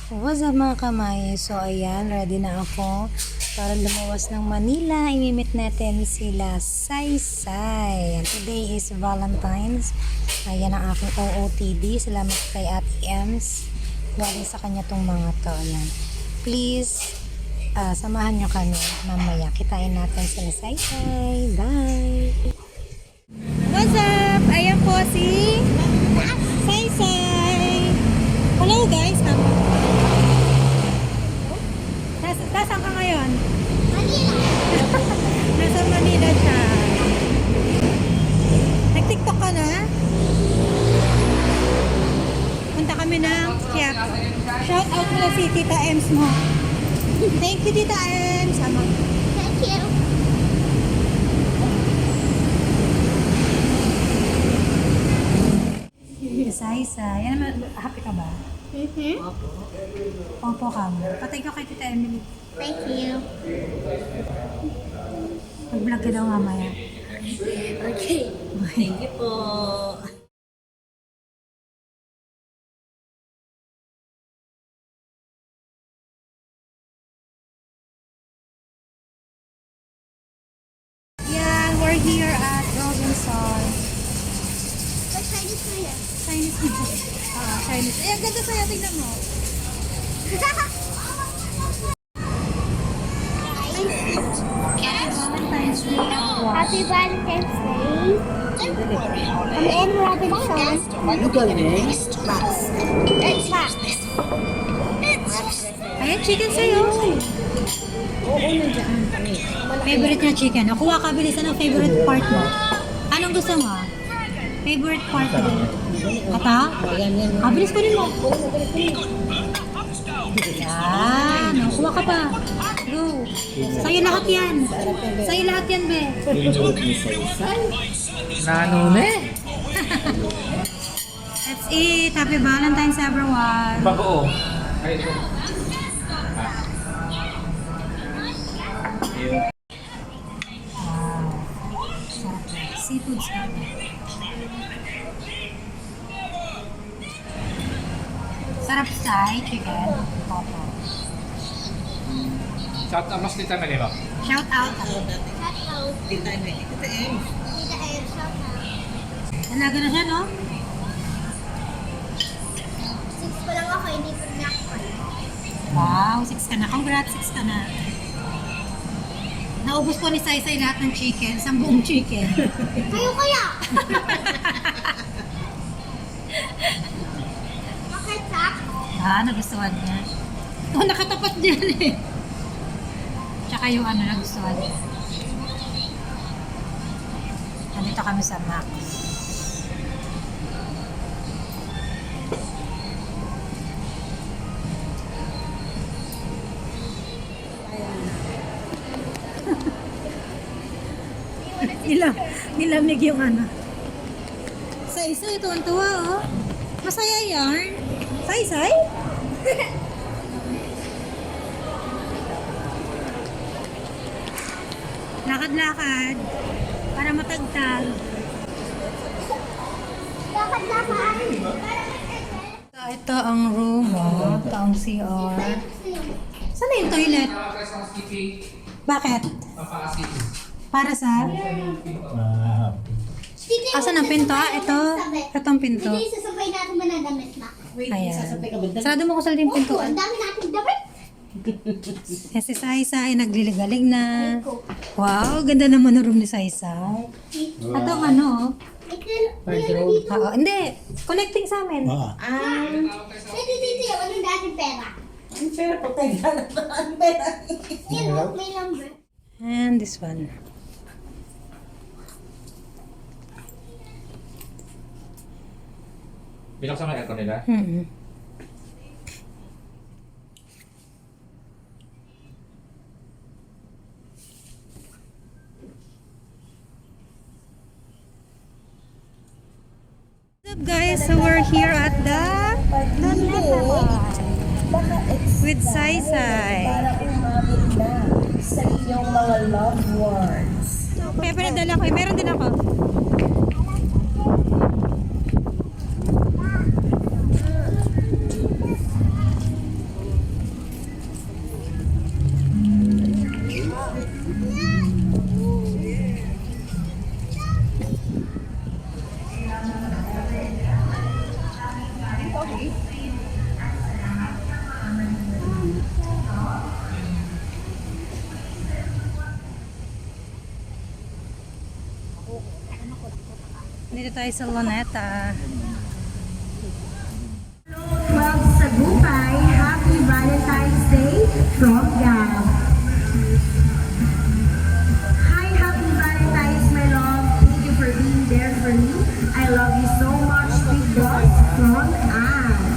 What's up mga kamay? So ayan, ready na ako para lumuwas ng Manila. Imimit natin sila Saysay. And today is Valentine's. Ayan ang aking OOTD. Salamat kay Ate Ems. Galing sa kanya tong mga to. Ayan. Please, samahan nyo kami mamaya. Kitain natin sila Saysay. Bye! What's up? Ayan po si Saysay. Hello guys. Nasaan ka ngayon? Manila. Nasa Manila siya. Nag-TikTok ka na? Punta kami ng Quiapo. Shout out mo si Tita Ems mo. Thank you, Tita Ems. Sama. Thank you. Isa-isa. Yan naman, happy ka ba? Mm-hmm. Opo ka mo. Patay ka kay Tita Emily. Thank you. Mag-vlog ka daw mamaya. Okay. Thank you po. Yeah, we're here at Robinson. What Chinese na yan? Chinese na. Chinese. Eh, ang ganda sa'yo. Tignan mo. Valentine's Day. Happy Valentine's Day. I'm in Robinson. It's Max. Ayan, chicken sa'yo. Favorite niya chicken. Nakuha ka, bilisan ang favorite part mo. Anong gusto mo? Favorite part mo? Kata? Bilis ko rin mo. Yan. Nakuha ka pa. Go. Sa'yo lahat yan. Sa'yo lahat yan, be. Nanone? Let's eat. Happy Valentine's, everyone. Bago. Ay, ito. Wow. Sarap yan. Seafood sarap. Sarap sa chicken. Opo. Shout out mas Tita Meli ba? Shout out. Shout out. Tita Meli. Tita M. Tita Air, shout out. Nalaga na siya, no? 6 pa lang ako, hindi pa na ako. Wow, 6 ka na. Congrats, 6 ka na. Naubos po ni Saysay lahat ng chicken. Isang buong chicken. Kayo kaya? Bakit sa? Nagustuhan niya. Oh, nakatapat dyan eh. Tsaka yung nagustuhan niya. Nandito kami sa Max. Nilamig yung Sa isa, ito ang tuwa, oh. Masaya yarn. Saysay? Lakad-lakad. Para matagtag. Lakad-lakad. So, ito ang room, oh. Ito ang CR. Saan na yung toilet? Bakit? Para sa? Asan ang pinto? Ito. Ito ang pinto. Hindi, sasabay natin manadamit na. Ayan. Sarado mo ko sa yung pintuan. Ang dami natin damit. Eh, si Saysay, nagliligalig na. Wow, ganda naman ang room ni Saysay. Ito ang Ito, Oo, hindi. Connecting sa amin. Pwede dito yung anong dating pera. Ang pera, patay ka na ba? Ang pera. Yan, may number. And this one. Binuksan mo yung aircon nila? Mm-hmm. What's up guys? So we're here at the with Saysay. Para umabot na sa iyong mga loved ones. Kaya pinadala ko. Meron din ako. Dito tayo sa Luneta. 12 Sagupay, Happy Valentine's Day from Gab. Hi, Happy Valentine's, my love. Thank you for being there for me. I love you so much, big boss from Anne.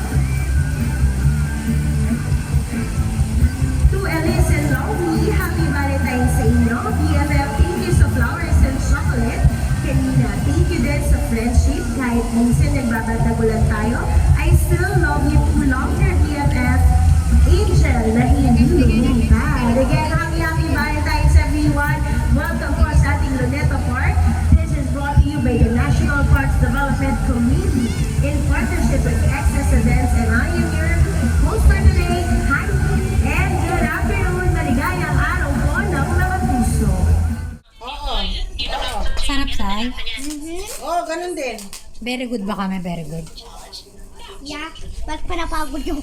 To Elise and Lovey, Happy Valentine's sa inyo. BFF, thank you sa flowers and chocolate. Kanina, thank you din sa friendship. Kahit minsan nagbabadagulan tayo, I still love you too long, your BFF. Angel, na hindi lumipad. Again, happy Valentine's everyone. Welcome po sa ating Luneta Park. This is brought to you by the National Parks Development Committee in partnership with Access Events, and I am your host for today. Hi, and good afternoon. Maligayang araw po ng mga puso. Sarap, Sai. Oh, ganun din. Very good ba kami? Very good. Yeah, ba't panapagod yung...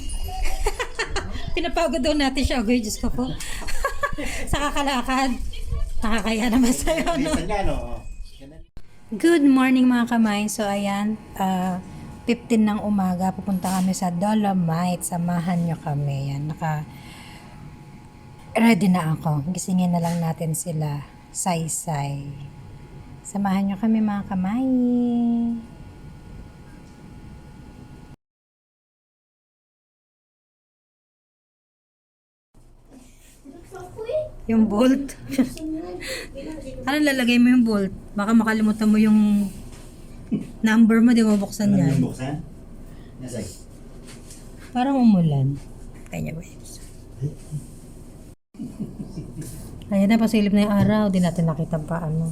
Pinapagod daw natin siya. Okay, Diyos ko po. Sa kakalakad. Nakakaya naman sa'yo, no? Good morning mga kamay. So, ayan. 15 ng umaga. Pupunta kami sa Dolomite. Samahan nyo kami. Yan. Ready na ako. Gisingin na lang natin sila. Saysay. Samahan nyo kami mga kamay. Yung bolt. Ano lalagay mo yung bolt? Baka makalimutan mo yung number mo, di mo buksan Alam yan. yung buksan? Nasay. Parang umulan. Kanya ba yun? Ayan na, pasilip na yung araw. Di natin nakita pa ano.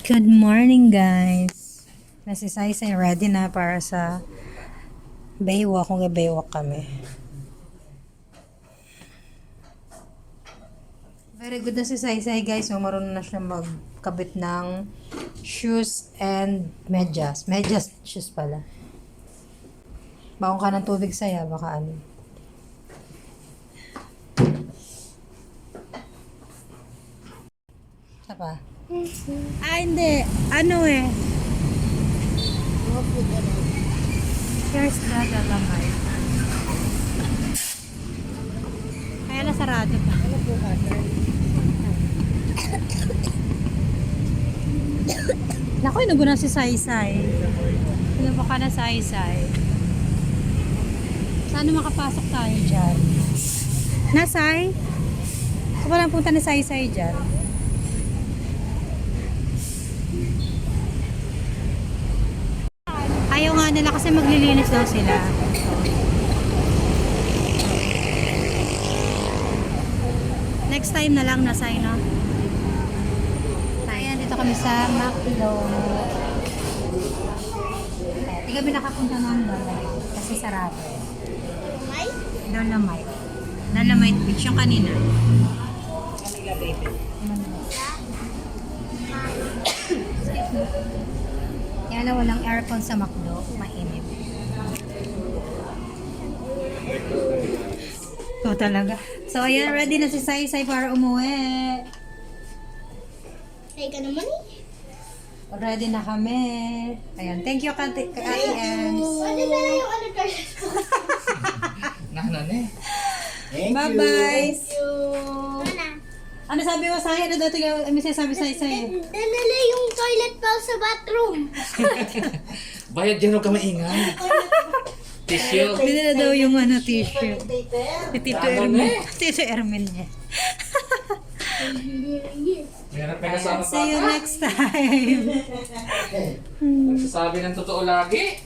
Good morning, guys. Nasisay-say ready na para sa baywalk. Kung baywalk kami. Very good na si Saysay, guys. So, marunong na siya magkabit ng shoes and medyas. Medyas, shoes pala. Baong ka ng tubig, Saya. Baka ano. Isa pa? Hindi. Ano eh. Here's the Dolomite. Kaya na sarado pa. Naku, inubo na si Saysay. Inubo ka na Saysay. Saan makapasok tayo dyan? Nasay? Saan pa lang punta ni Saysay dyan? Ayaw nga nila kasi maglilinis daw sila. Next time na lang Nasay, no? Ayan, dito kami sa McDo. Di kami nakapunta ng Dolomite kasi sarado. Dolomite. Dolomite Beach, yung kanina. Kaya lang walang aircon sa McDo, mainit. Ito talaga. So, ayan, ready na si Saysay para umuwi. Ay, ka naman eh. Ready na kami. Ayan, thank you, Ate Ems. Pwede na lang yung ano toilet ko. Nahanan eh. Thank Bye-bye. Ano? Ano sabi mo sa akin? Ano daw yung may sabi sa Saysay? Danala yung toilet pa sa bathroom. Bayad dyan, huwag ka maingay. Tissue. Hindi na daw yung ano, tissue. Si Tito Tama Ermin. na eh. Tito Ermin niya. May kasama pa. See you next time. Nagsasabi ng totoo lagi.